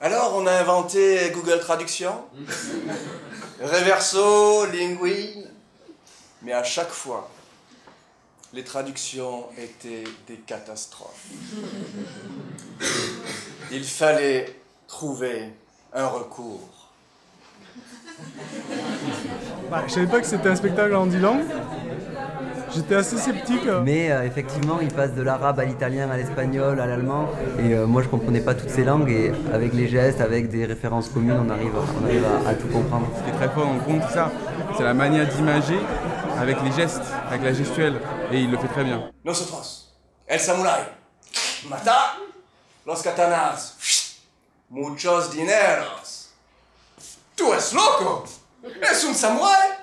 Alors, on a inventé Google Traduction, Reverso, Linguine, mais à chaque fois, les traductions étaient des catastrophes. Il fallait trouver un recours. Bah, je savais pas que c'était un spectacle en 10 langues. J'étais assez sceptique. Mais effectivement, il passe de l'arabe à l'italien, à l'espagnol, à l'allemand. Et moi, je comprenais pas toutes ces langues. Et avec les gestes, avec des références communes, on arrive à tout comprendre. Ce qui est très fort dans le conte, c'est ça. C'est la manière d'imager avec les gestes, avec la gestuelle. Et il le fait très bien. Nosotros, el samurai, mata los katanas, muchos dineros. ¿Tú es loco? ¿Es un samurai?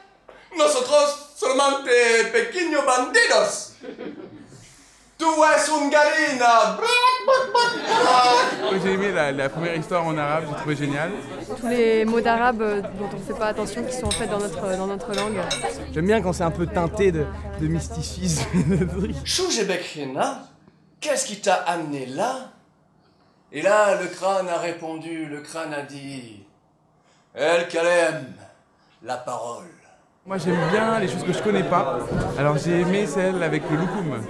Nosotros solamente pequeños bandidos. Tú es un gallina. J'ai aimé la première histoire en arabe, j'ai trouvé génial. Tous les mots d'arabe dont on ne fait pas attention, qui sont en fait dans notre langue. J'aime bien quand c'est un peu teinté de mysticisme. Choujebekhina, qu'est-ce qui t'a amené là? Et là, le crâne a répondu, le crâne a dit El Kalem, la parole. Moi j'aime bien les choses que je connais pas. Alors j'ai aimé celle avec le loukoum.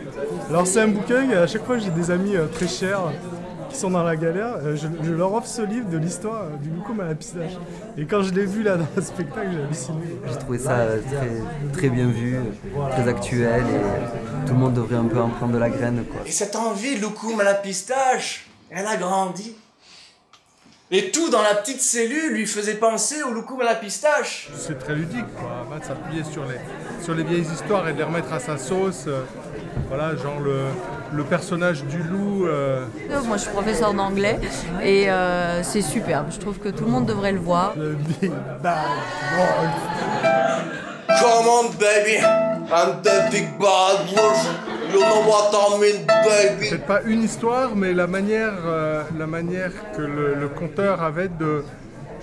Alors c'est un bouquin, à chaque fois j'ai des amis très chers qui sont dans la galère, je leur offre ce livre de l'histoire du loukoum à la pistache. Et quand je l'ai vu là dans le spectacle, j'ai halluciné. J'ai trouvé ça très bien vu, très actuel et tout le monde devrait un peu en prendre de la graine, quoi. Et cette envie loukoum à la pistache, elle a grandi. Et tout dans la petite cellule lui faisait penser au loukoum à la pistache. C'est très ludique, quoi. Va s'appuyer sur les vieilles histoires et de les remettre à sa sauce. Voilà, genre le personnage du loup. Moi je suis professeur d'anglais et c'est superbe. Je trouve que tout le monde devrait le voir. Le Big Bad Wolf. Come on baby, I'm the Big Bad Wolf. You know what I mean, baby. Peut-être pas une histoire, mais la manière que le conteur avait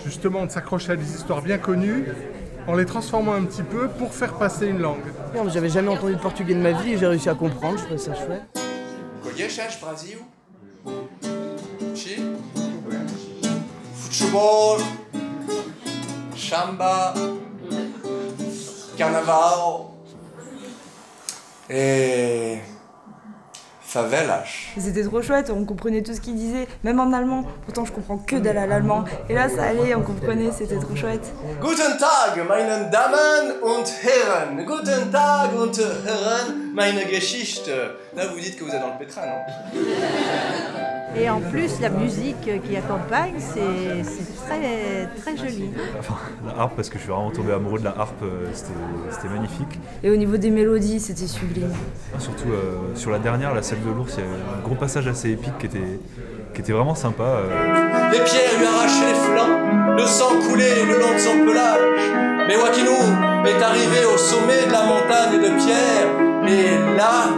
justement de s'accrocher à des histoires bien connues en les transformant un petit peu pour faire passer une langue. J'avais jamais entendu de portugais de ma vie et j'ai réussi à comprendre, je trouvais ça chouette. Conheces Brasil? Si? Futebol, samba, carnaval et favelas. C'était trop chouette, on comprenait tout ce qu'il disait, même en allemand. Pourtant je comprends que dalle à l'allemand. Et là ça allait, on comprenait, c'était trop chouette. Guten Tag, meine Damen und Herren. Guten Tag und Herren, meine Geschichte. Là vous dites que vous êtes dans le pétrin, non? Et en plus, la musique qui accompagne, c'est très, très joli. Enfin, la harpe, parce que je suis vraiment tombé amoureux de la harpe, c'était magnifique. Et au niveau des mélodies, c'était sublime. Surtout sur la dernière, la celle de l'ours, il y a un gros passage assez épique qui était vraiment sympa. Les pierres lui arrachaient les flancs, le sang coulait le long de son pelage. Mais Wakinou est arrivé au sommet de la montagne de pierre, et là,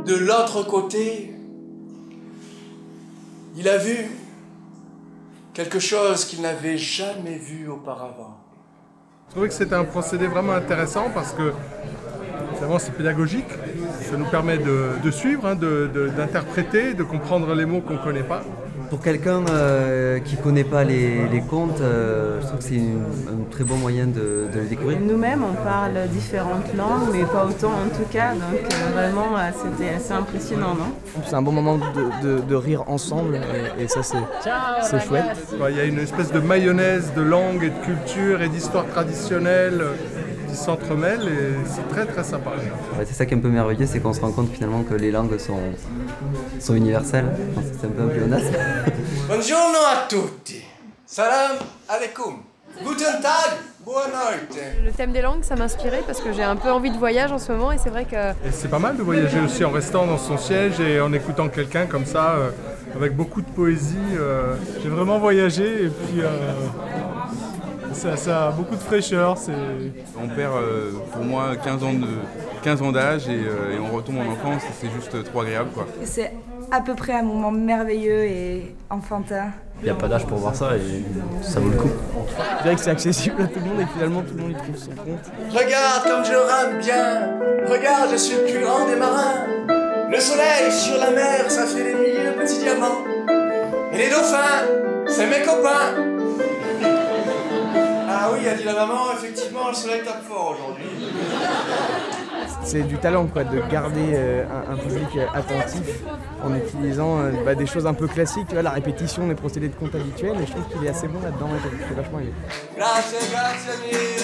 de l'autre côté, il a vu quelque chose qu'il n'avait jamais vu auparavant. Je trouvais que c'était un procédé vraiment intéressant parce que évidemment c'est pédagogique, ça nous permet de suivre, d'interpréter, de comprendre les mots qu'on ne connaît pas. Pour quelqu'un qui ne connaît pas les contes, je trouve que c'est un très bon moyen de les découvrir. Nous-mêmes, on parle différentes langues, mais pas autant en tout cas, donc vraiment c'était assez impressionnant, non? C'est un bon moment de rire ensemble et ça c'est chouette. Il y a une espèce de mayonnaise de langue et de culture et d'histoire traditionnelle qui s'entremêlent et c'est très très sympa. Ouais, c'est ça qui est un peu merveilleux, c'est qu'on se rend compte finalement que les langues sont universelles. Enfin, c'est un peu un pléonasme. Buongiorno a tutti. Salam alaikum. Guten Tag. Buonanotte. Le thème des langues, ça m'inspirait parce que j'ai un peu envie de voyage en ce moment et c'est vrai que... Et c'est pas mal de voyager aussi en restant dans son siège et en écoutant quelqu'un comme ça, avec beaucoup de poésie. J'ai vraiment voyagé et puis ça a beaucoup de fraîcheur. On perd pour moi 15 ans d'âge et on retombe en enfance et c'est juste trop agréable, quoi. C'est à peu près un moment merveilleux et enfantin. Il n'y a pas d'âge pour voir ça et ça vaut le coup. Je dirais que c'est accessible à tout le monde et que finalement tout le monde y trouve son compte. Regarde comme je rame bien. Regarde, je suis le plus grand des marins. Le soleil sur la mer, ça fait des milliers de petits diamants. Et les dauphins c'est mes copains. Ah oui, a dit la maman, effectivement, le soleil tape fort aujourd'hui. C'est du talent quoi, de garder un public attentif en utilisant des choses un peu classiques, tu vois, la répétition des procédés de compte habituels, et je trouve qu'il est assez bon là-dedans, j'ai vachement aimé. Grazie, grazie mille.